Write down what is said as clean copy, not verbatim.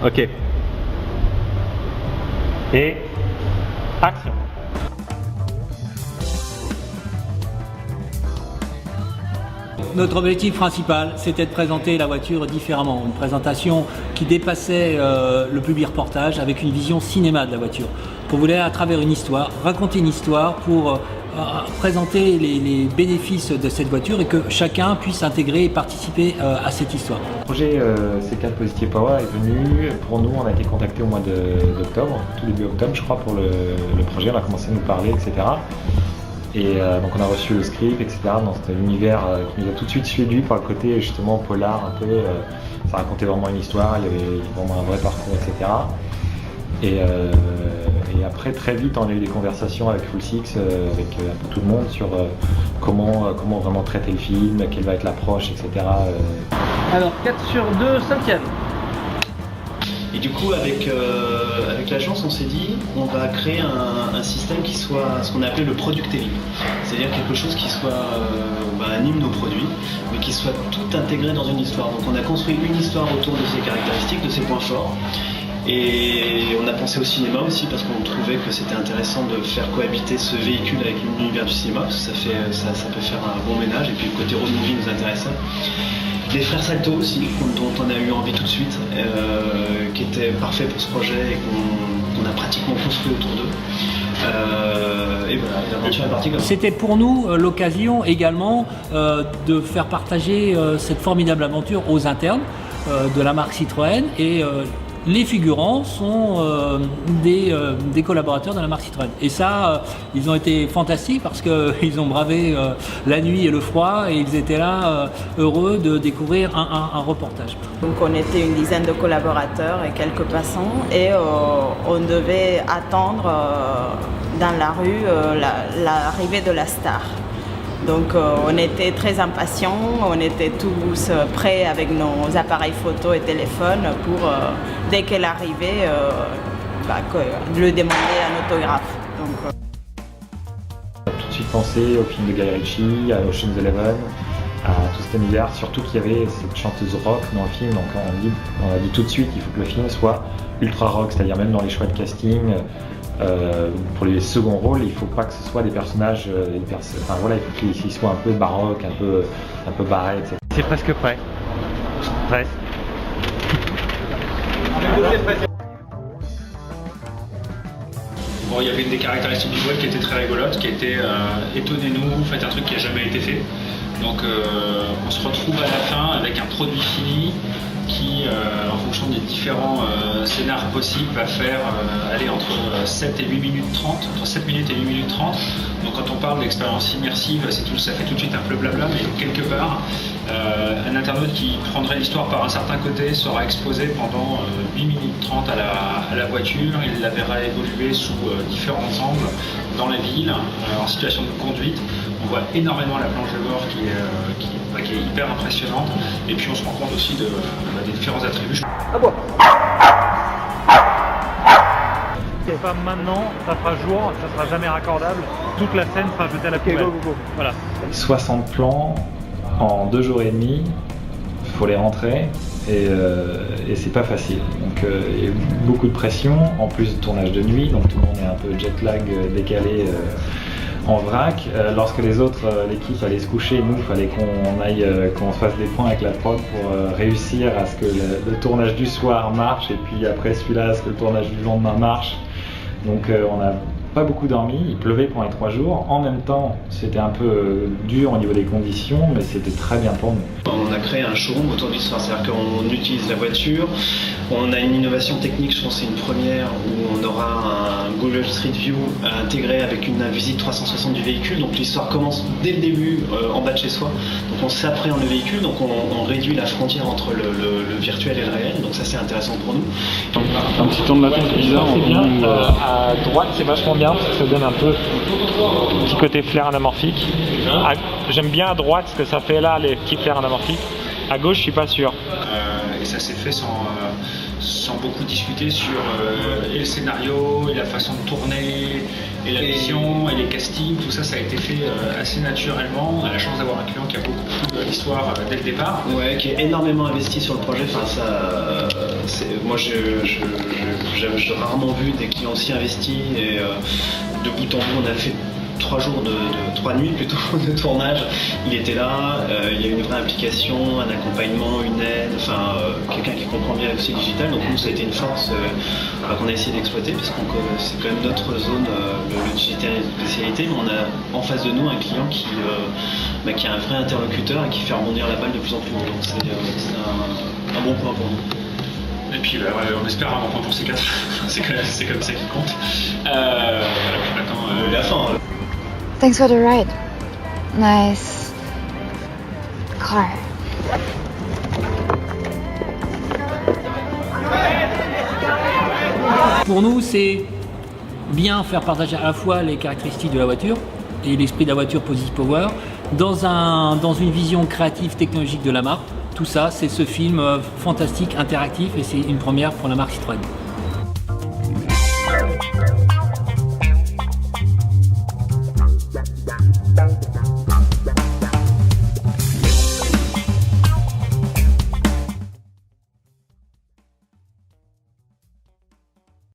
Ok. Et action. Notre objectif principal, c'était de présenter la voiture différemment. Une présentation qui dépassait le public reportage avec une vision cinéma de la voiture. On voulait, à travers une histoire, raconter une histoire pour présenter les bénéfices de cette voiture et que chacun puisse intégrer et participer à cette histoire. Le projet C4 Positive Power est venu, pour nous, on a été contacté au mois d'octobre, tout début octobre je crois, pour le projet. On a commencé à nous parler, etc. Et donc on a reçu le script, etc. dans cet univers qui nous a tout de suite séduit par le côté justement polar un peu. Ça racontait vraiment une histoire, il y avait vraiment un vrai parcours, etc. Et après très vite on a eu des conversations avec Full Six, avec un peu tout le monde sur comment vraiment traiter le film, quelle va être l'approche, etc. Alors 4 sur 2, 5e. Et du coup, avec l'agence, on s'est dit, on va créer un système qui soit ce qu'on a appelé le productelling. C'est-à-dire quelque chose qui soit un hymne aux produits, mais qui soit tout intégré dans une histoire. Donc on a construit une histoire autour de ses caractéristiques, de ses points forts. Et on a pensé au cinéma aussi parce qu'on trouvait que c'était intéressant de faire cohabiter ce véhicule avec l'univers du cinéma, parce que ça peut faire un bon ménage, et puis le côté road movie nous intéressait. Les frères Salto aussi, dont on a eu envie tout de suite, qui étaient parfaits pour ce projet et qu'on a pratiquement construit autour d'eux. Et voilà, l'aventure est partie comme ça. C'était pour nous l'occasion également de faire partager cette formidable aventure aux internes de la marque Citroën et les figurants sont des collaborateurs de la marque Citroën. Et ça, ils ont été fantastiques parce qu'ils ont bravé la nuit et le froid et ils étaient là heureux de découvrir un reportage. Donc on était une dizaine de collaborateurs et quelques passants et on devait attendre dans la rue l'arrivée de la star. Donc on était très impatients, on était tous prêts avec nos appareils photo et téléphone pour, dès qu'elle arrivait, lui demander un autographe. Donc, On a tout de suite pensé au film de Guy Ritchie, à Ocean's Eleven, à tout cet univers, surtout qu'il y avait cette chanteuse rock dans le film. Donc on a dit tout de suite qu'il faut que le film soit ultra rock, c'est-à-dire même dans les choix de casting. Pour les seconds rôles, il ne faut pas que ce soit des personnages, il faut qu'ils soient un peu baroques, un peu barrés, etc. C'est presque prêt. Presque. Bon, il y avait une des caractéristiques du voile qui était très rigolote, qui était étonnez-nous, faites un truc qui n'a jamais été fait. Donc on se retrouve à la fin avec un produit fini qui, en fonction des différents scénars possibles, va faire aller entre 7 et 8 minutes 30, entre 7 minutes et 8 minutes 30. Donc quand on parle d'expérience immersive, ça fait tout de suite un peu blabla, mais quelque part, un internaute qui prendrait l'histoire par un certain côté sera exposé pendant 8 minutes 30 à la voiture, il la verra évoluer sous différents angles dans la ville, en situation de conduite. On voit énormément la planche de bord qui est hyper impressionnante, et puis on se rend compte aussi des différents attributs. Ah bon. C'est pas maintenant, ça fera jour, ça sera jamais raccordable, toute la scène sera jetée à la poubelle. Go. Voilà. 60 plans en 2 jours et demi, il faut les rentrer et c'est pas facile. Donc il y a eu beaucoup de pression, en plus de tournage de nuit, donc tout le monde est un peu jet lag, décalé en vrac. Lorsque les autres, l'équipe allait se coucher, nous il fallait qu'on se fasse des points avec la prod pour réussir à ce que le tournage du soir marche et puis après celui-là à ce que le tournage du lendemain marche. Donc on n'a pas beaucoup dormi, il pleuvait pendant les 3 jours. En même temps, c'était un peu dur au niveau des conditions, mais c'était très bien pour nous. On a créé un showroom autour de l'histoire, c'est-à-dire qu'on utilise la voiture, on a une innovation technique, je pense que c'est une première, où on aura un Google Street View intégré avec une visite 360 du véhicule, donc l'histoire commence dès le début en bas de chez soi, donc on s'appréhende le véhicule, donc on réduit la frontière entre le virtuel et le réel, donc ça c'est intéressant pour nous. Un petit tour de matin bizarre. C'est bien, à droite c'est vachement bien parce que ça donne un peu un petit côté flair anamorphique. J'aime bien à droite ce que ça fait là, les petits flairs anamorphiques. À gauche je suis pas sûr. Et ça s'est fait sans beaucoup discuter sur et le scénario, et la façon de tourner, et la vision, et les castings, tout ça, ça a été fait assez naturellement. On a la chance d'avoir un client qui a beaucoup de l'histoire dès le départ. Ouais, qui est énormément investi sur le projet, enfin, moi, j'ai rarement vu des clients aussi investis et de bout en bout, on a fait 3 nuits plutôt de tournage. Il était là, il y a une vraie implication, un accompagnement, une aide, quelqu'un qui comprend bien aussi le digital. Donc nous, ça a été une force qu'on a essayé d'exploiter parce que c'est quand même notre zone, le digital est une spécialité, mais on a en face de nous un client qui a un vrai interlocuteur et qui fait rebondir la balle de plus en plus haut. Donc c'est un bon point pour nous. Et puis on espère un bon point pour ces 4. c'est comme ça qui compte. Voilà, puis maintenant, la fin. Thanks for the ride. Nice car. Pour nous, c'est bien faire partager à la fois les caractéristiques de la voiture et l'esprit de la voiture Positive Power dans une vision créative technologique de la marque. Tout ça, c'est ce film fantastique, interactif, et c'est une première pour la marque Citroën.